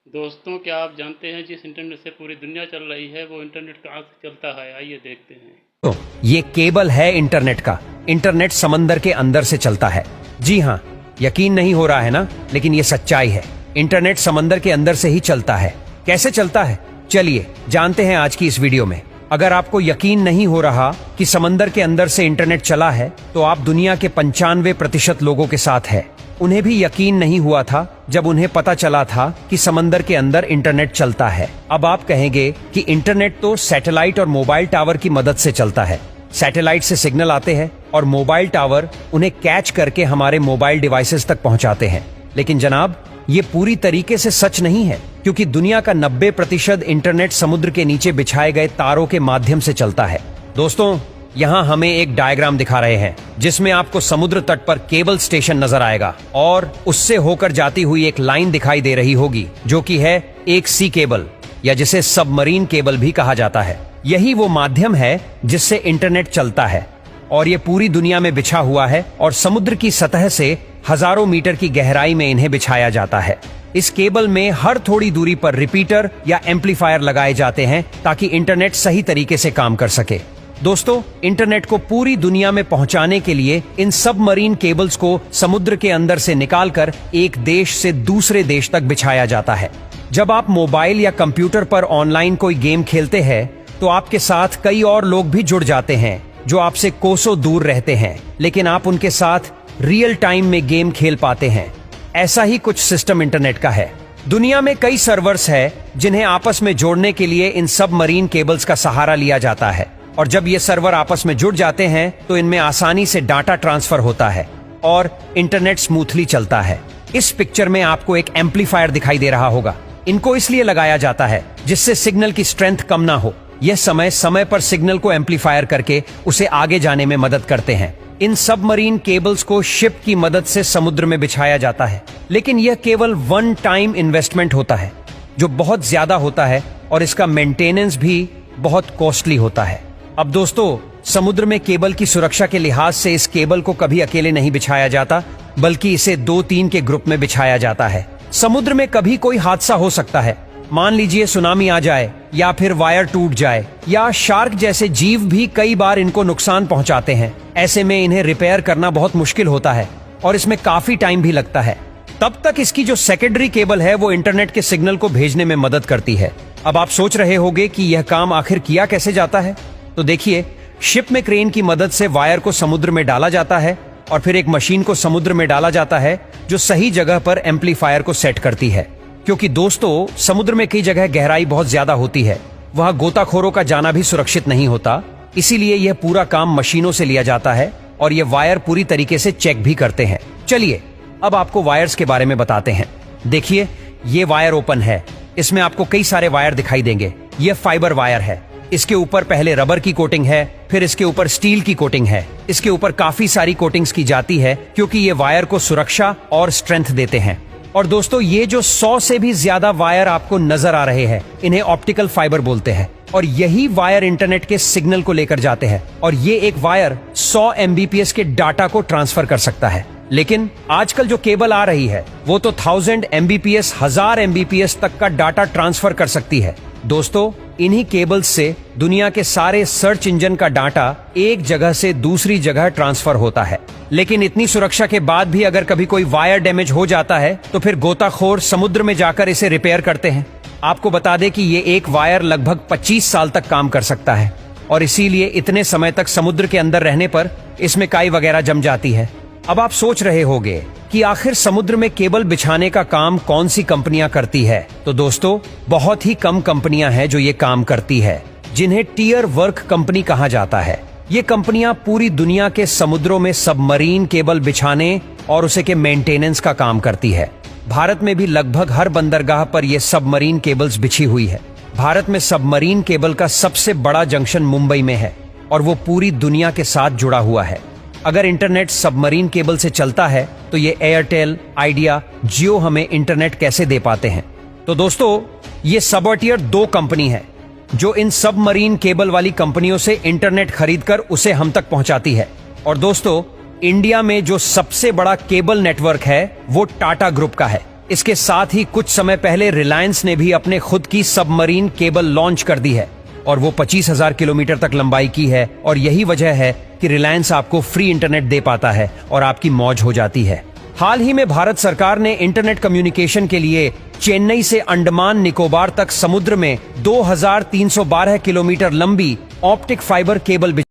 दोस्तों, क्या आप जानते हैं जिस इंटरनेट से पूरी दुनिया चल रही है वो इंटरनेट कहाँ से चलता है? आइए देखते हैं। तो ये केबल है इंटरनेट का। इंटरनेट समंदर के अंदर से चलता है। जी हाँ, यकीन नहीं हो रहा है ना, लेकिन ये सच्चाई है। इंटरनेट समंदर के अंदर से ही चलता है। कैसे चलता है, चलिए जानते हैं आज की इस वीडियो में। अगर आपको यकीन नहीं हो रहा कि समंदर के अंदर से इंटरनेट चला है, तो आप दुनिया के 95% लोगों के साथ है। उन्हें भी यकीन नहीं हुआ था जब उन्हें पता चला था कि समंदर के अंदर इंटरनेट चलता है। अब आप कहेंगे कि इंटरनेट तो सैटेलाइट और मोबाइल टावर की मदद से चलता है। सैटेलाइट से सिग्नल आते हैं और मोबाइल टावर उन्हें कैच करके हमारे मोबाइल डिवाइसेस तक पहुंचाते हैं। लेकिन जनाब, ये पूरी तरीके से सच नहीं है, क्योंकि दुनिया का 90% इंटरनेट समुद्र के नीचे बिछाए गए तारों के माध्यम से चलता है। दोस्तों, यहाँ हमें एक डायग्राम दिखा रहे हैं जिसमें आपको समुद्र तट पर केबल स्टेशन नजर आएगा और उससे होकर जाती हुई एक लाइन दिखाई दे रही होगी, जो कि है एक सी केबल, या जिसे सबमरीन केबल भी कहा जाता है। यही वो माध्यम है जिससे इंटरनेट चलता है और ये पूरी दुनिया में बिछा हुआ है और समुद्र की सतह से हजारों मीटर की गहराई में इन्हें बिछाया जाता है। इस केबल में हर थोड़ी दूरी पर रिपीटर या एम्पलीफायर लगाए जाते हैं ताकि इंटरनेट सही तरीके से काम कर सके। दोस्तों, इंटरनेट को पूरी दुनिया में पहुंचाने के लिए इन सबमरीन केबल्स को समुद्र के अंदर से निकालकर एक देश से दूसरे देश तक बिछाया जाता है। जब आप मोबाइल या कंप्यूटर पर ऑनलाइन कोई गेम खेलते हैं, तो आपके साथ कई और लोग भी जुड़ जाते हैं जो आपसे कोसों दूर रहते हैं, लेकिन आप उनके साथ रियल टाइम में गेम खेल पाते हैं। ऐसा ही कुछ सिस्टम इंटरनेट का है। दुनिया में कई सर्वर्स है जिन्हें आपस में जोड़ने के लिए इन सबमरीन केबल्स का सहारा लिया जाता है, और जब ये सर्वर आपस में जुड़ जाते हैं तो इनमें आसानी से डाटा ट्रांसफर होता है और इंटरनेट स्मूथली चलता है। इस पिक्चर में आपको एक एम्पलीफायर दिखाई दे रहा होगा। इनको इसलिए लगाया जाता है जिससे सिग्नल की स्ट्रेंथ कम ना हो। यह समय समय पर सिग्नल को एम्पलीफायर करके उसे आगे जाने में मदद करते हैं। इन सबमरीन केबल्स को शिप की मदद से समुद्र में बिछाया जाता है, लेकिन यह केवल वन टाइम इन्वेस्टमेंट होता है जो बहुत ज्यादा होता है और इसका मेंटेनेंस भी बहुत कॉस्टली होता है। अब दोस्तों, समुद्र में केबल की सुरक्षा के लिहाज से इस केबल को कभी अकेले नहीं बिछाया जाता, बल्कि इसे 2-3 के ग्रुप में बिछाया जाता है। समुद्र में कभी कोई हादसा हो सकता है। मान लीजिए सुनामी आ जाए, या फिर वायर टूट जाए, या शार्क जैसे जीव भी कई बार इनको नुकसान पहुंचाते हैं। ऐसे में इन्हें रिपेयर करना बहुत मुश्किल होता है और इसमें काफी टाइम भी लगता है। तब तक इसकी जो सेकेंडरी केबल है वो इंटरनेट के सिग्नल को भेजने में मदद करती है। अब आप सोच रहे होंगे कि यह काम आखिर किया कैसे जाता है। तो देखिए, शिप में क्रेन की मदद से वायर को समुद्र में डाला जाता है और फिर एक मशीन को समुद्र में डाला जाता है जो सही जगह पर एम्पलीफायर को सेट करती है। क्योंकि दोस्तों, समुद्र में कई जगह गहराई बहुत ज्यादा होती है, वहां गोताखोरों का जाना भी सुरक्षित नहीं होता, इसीलिए यह पूरा काम मशीनों से लिया जाता है और ये वायर पूरी तरीके से चेक भी करते हैं। चलिए अब आपको वायर्स के बारे में बताते हैं। देखिए, ये वायर ओपन है। इसमें आपको कई सारे वायर दिखाई देंगे। यह फाइबर वायर है। इसके ऊपर पहले रबर की कोटिंग है, फिर इसके ऊपर स्टील की कोटिंग है। इसके ऊपर काफी सारी कोटिंग्स की जाती है क्योंकि ये वायर को सुरक्षा और स्ट्रेंथ देते हैं। और दोस्तों, ये जो 100 से भी ज्यादा वायर आपको नजर आ रहे हैं, इन्हें ऑप्टिकल फाइबर बोलते हैं और यही वायर इंटरनेट के सिग्नल को लेकर जाते हैं। और ये एक वायर 100 MBPS के डाटा को ट्रांसफर कर सकता है। लेकिन आजकल जो केबल आ रही है वो तो 1000 MBPS 1000 MBPS तक का डाटा ट्रांसफर कर सकती है। दोस्तों, इन्हीं केबल्स से दुनिया के सारे सर्च इंजन का डाटा एक जगह से दूसरी जगह ट्रांसफर होता है। लेकिन इतनी सुरक्षा के बाद भी अगर कभी कोई वायर डैमेज हो जाता है तो फिर गोताखोर समुद्र में जाकर इसे रिपेयर करते हैं। आपको बता दें कि ये एक वायर लगभग 25 साल तक काम कर सकता है और इसीलिए इतने समय तक समुद्र के अंदर रहने पर इसमें काई वगैरह जम जाती है। अब आप सोच रहे होंगे कि आखिर समुद्र में केबल बिछाने का काम कौन सी कंपनियां करती है। तो दोस्तों, बहुत ही कम कंपनियां हैं जो ये काम करती है, जिन्हें टीयर वर्क कंपनी कहा जाता है। ये कंपनियां पूरी दुनिया के समुद्रों में सबमरीन केबल बिछाने और उसे के मेंटेनेंस का काम करती है। भारत में भी लगभग हर बंदरगाह पर यह सबमरीन केबल्स बिछी हुई है। भारत में सबमरीन केबल का सबसे बड़ा जंक्शन मुंबई में है और वो पूरी दुनिया के साथ जुड़ा हुआ है। अगर इंटरनेट सबमरीन केबल से चलता है तो ये एयरटेल, आइडिया, जियो हमें इंटरनेट कैसे दे पाते हैं। तो दोस्तों, ये सबॉर्टियर 2 कंपनी है जो इन सबमरीन केबल वाली कंपनियों से इंटरनेट खरीदकर उसे हम तक पहुंचाती है। और दोस्तों, इंडिया में जो सबसे बड़ा केबल नेटवर्क है वो टाटा ग्रुप का है। इसके साथ ही कुछ समय पहले रिलायंस ने भी अपने खुद की सबमरीन केबल लॉन्च कर दी है और वो 25,000 किलोमीटर तक लंबाई की है और यही वजह है कि रिलायंस आपको फ्री इंटरनेट दे पाता है और आपकी मौज हो जाती है। हाल ही में भारत सरकार ने इंटरनेट कम्युनिकेशन के लिए चेन्नई से अंडमान निकोबार तक समुद्र में 2,312 किलोमीटर लंबी ऑप्टिक फाइबर केबल